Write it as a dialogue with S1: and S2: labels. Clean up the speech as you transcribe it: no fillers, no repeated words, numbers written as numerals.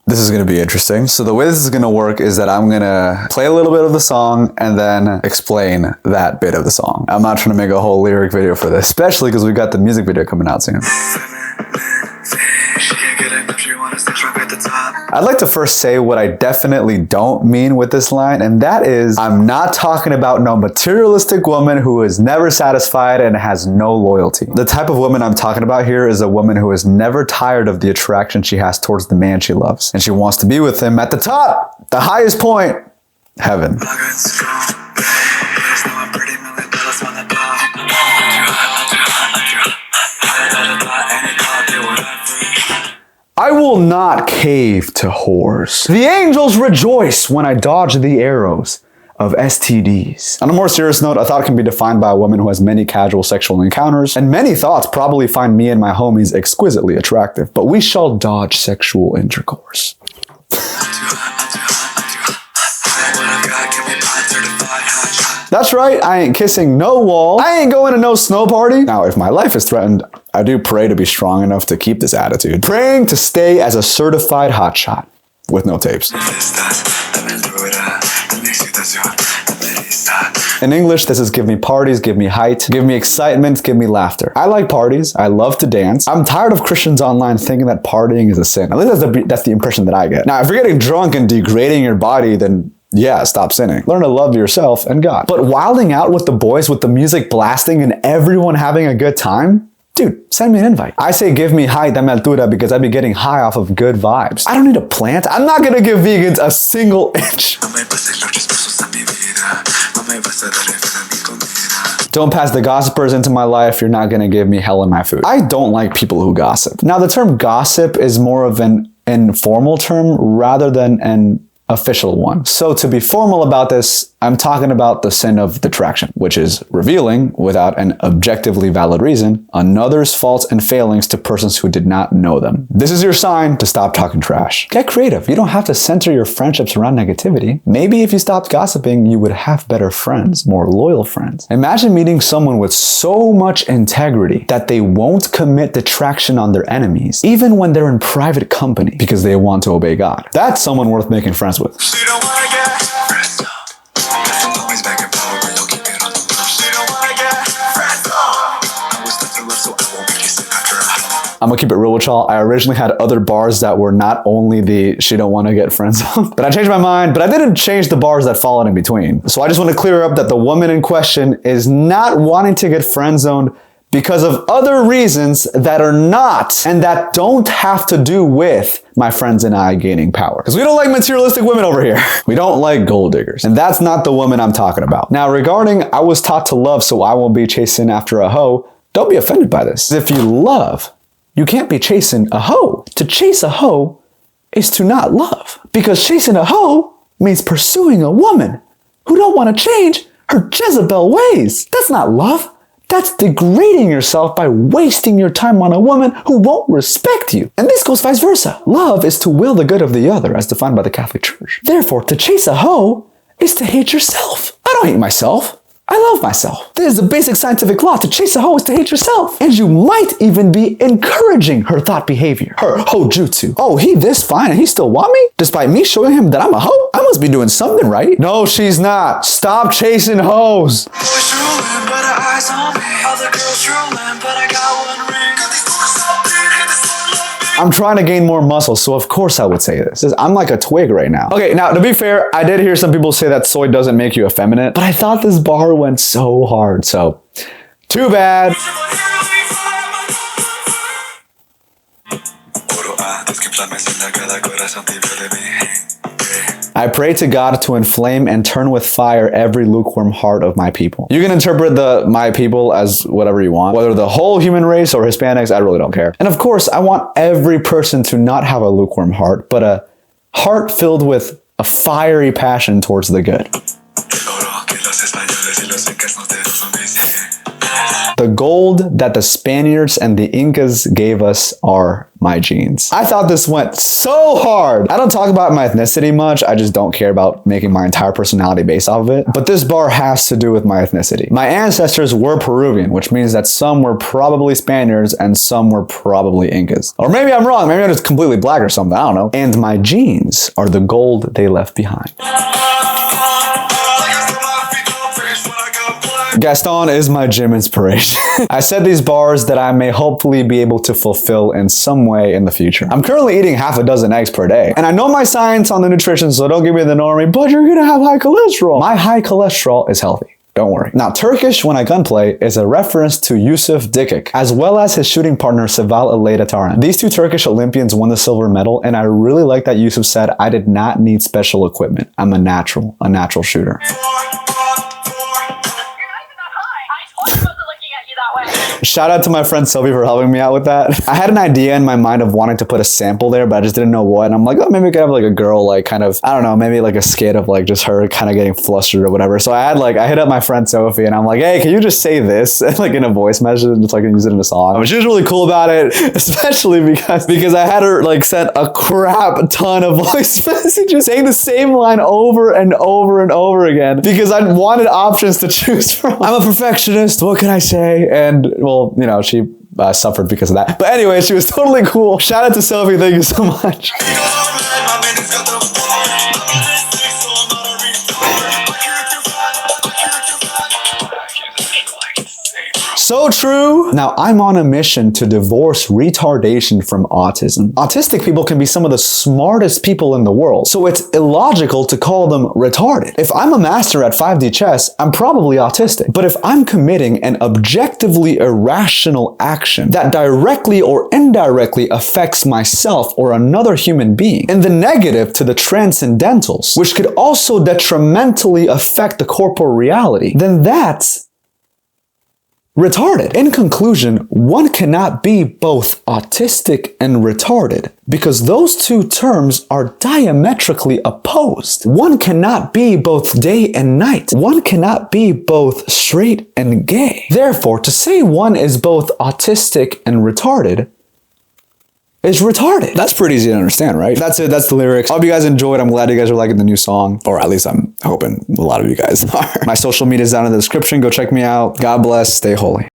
S1: This is going to be interesting. So the way this is going to work is that I'm going to play a little bit of the song and then explain that bit of the song. I'm not trying to make a whole lyric video for this, especially because we've got the music video coming out soon. I'd like to first say what I definitely don't mean with this line, and that is, I'm not talking about no materialistic woman who is never satisfied and has no loyalty. The type of woman I'm talking about here is a woman who is never tired of the attraction she has towards the man she loves, and she wants to be with him at the top, the highest point, heaven. I will not cave to whores. The angels rejoice when I dodge the arrows of STDs. On a more serious note, a thought can be defined by a woman who has many casual sexual encounters, and many thoughts probably find me and my homies exquisitely attractive, but we shall dodge sexual intercourse. That's right, I ain't kissing no wall. I ain't going to no snow party. Now, if my life is threatened, I do pray to be strong enough to keep this attitude. Praying to stay as a certified hotshot with no tapes. In English, this is give me parties, give me height, give me excitement, give me laughter. I like parties. I love to dance. I'm tired of Christians online thinking that partying is a sin. At least that's the impression that I get. Now, if you're getting drunk and degrading your body, then yeah, stop sinning. Learn to love yourself and God. But wilding out with the boys with the music blasting and everyone having a good time? Dude, send me an invite. I say give me high dame altura because I'd be getting high off of good vibes. I don't need a plant. I'm not gonna give vegans a single inch. Don't pass the gossipers into my life. You're not gonna give me hell in my food. I don't like people who gossip. Now, the term gossip is more of an informal term rather than an official one. So to be formal about this, I'm talking about the sin of detraction, which is revealing, without an objectively valid reason, another's faults and failings to persons who did not know them. This is your sign to stop talking trash. Get creative. You don't have to center your friendships around negativity. Maybe if you stopped gossiping, you would have better friends, more loyal friends. Imagine meeting someone with so much integrity that they won't commit detraction on their enemies, even when they're in private company, because they want to obey God. That's someone worth making friends with. I'm gonna keep it real with y'all. I originally had other bars that were not only the she don't want to get friend zoned, but I changed my mind, but I didn't change the bars that followed in between. So I just want to clear up that the woman in question is not wanting to get friend zoned because of other reasons that are not and that don't have to do with my friends and I gaining power. Because we don't like materialistic women over here. We don't like gold diggers. And that's not the woman I'm talking about. Now, regarding I was taught to love so I won't be chasing after a hoe, don't be offended by this. If you love, you can't be chasing a hoe. To chase a hoe is to not love. Because chasing a hoe means pursuing a woman who don't want to change her Jezebel ways. That's not love. That's degrading yourself by wasting your time on a woman who won't respect you. And this goes vice versa. Love is to will the good of the other, as defined by the Catholic Church. Therefore, to chase a hoe is to hate yourself. I don't hate myself. I love myself. This is a basic scientific law. To chase a hoe is to hate yourself. And you might even be encouraging her thought behavior, her hoe-jutsu. Oh, he this fine and he still want me? Despite me showing him that I'm a hoe? I must be doing something right. No, she's not. Stop chasing hoes. I'm trying to gain more muscle, so of course I would say this. I'm like a twig right now. Okay, now to be fair, I did hear some people say that soy doesn't make you effeminate, but I thought this bar went so hard, so too bad. I pray to God to inflame and turn with fire every lukewarm heart of my people. You can interpret the my people as whatever you want, whether the whole human race or Hispanics, I really don't care. And of course, I want every person to not have a lukewarm heart, but a heart filled with a fiery passion towards the good. The gold that the Spaniards and the Incas gave us are my genes. I thought this went so hard. I don't talk about my ethnicity much. I just don't care about making my entire personality based off of it. But this bar has to do with my ethnicity. My ancestors were Peruvian, which means that some were probably Spaniards and some were probably Incas. Or maybe I'm wrong. Maybe I'm just completely black or something. I don't know. And my genes are the gold they left behind. Gaston is my gym inspiration. I said these bars that I may hopefully be able to fulfill in some way in the future. I'm currently eating half a dozen eggs per day. And I know my science on the nutrition, so don't give me the normie, but you're gonna have high cholesterol. My high cholesterol is healthy. Don't worry. Now, Turkish when I gunplay is a reference to Yusuf Dikik, as well as his shooting partner Seval Aleyda. These two Turkish Olympians won the silver medal, and I really like that Yusuf said, I did not need special equipment. I'm a natural shooter. Shout out to my friend Sylvie for helping me out with that. I had an idea in my mind of wanting to put a sample there, but I just didn't know what. And I'm like, oh, maybe we could have like a girl, like kind of, I don't know, maybe like a skit of like just her kind of getting flustered or whatever. So I hit up my friend Sophie and I'm like, hey, can you just say this like in a voice message and just like use it in a song? She was really cool about it, especially because I had her like send a crap ton of voice messages saying the same line over and over and over again because I wanted options to choose from. I'm a perfectionist. What can I say? And well, you know, she suffered because of that. But anyway, she was totally cool. Shout out to Sophie. Thank you so much. So true. Now, I'm on a mission to divorce retardation from autism. Autistic people can be some of the smartest people in the world, so it's illogical to call them retarded. If I'm a master at 5D chess, I'm probably autistic. But if I'm committing an objectively irrational action that directly or indirectly affects myself or another human being, in the negative to the transcendentals, which could also detrimentally affect the corporeal reality, then that's retarded. In conclusion, one cannot be both autistic and retarded because those two terms are diametrically opposed. One cannot be both day and night. One cannot be both straight and gay. Therefore, to say one is both autistic and retarded is retarded. That's pretty easy to understand, right? That's it. That's the lyrics. I hope you guys enjoyed. I'm glad you guys are liking the new song, or at least I'm hoping a lot of you guys are. My social media is down in the description. Go check me out. God bless. Stay holy.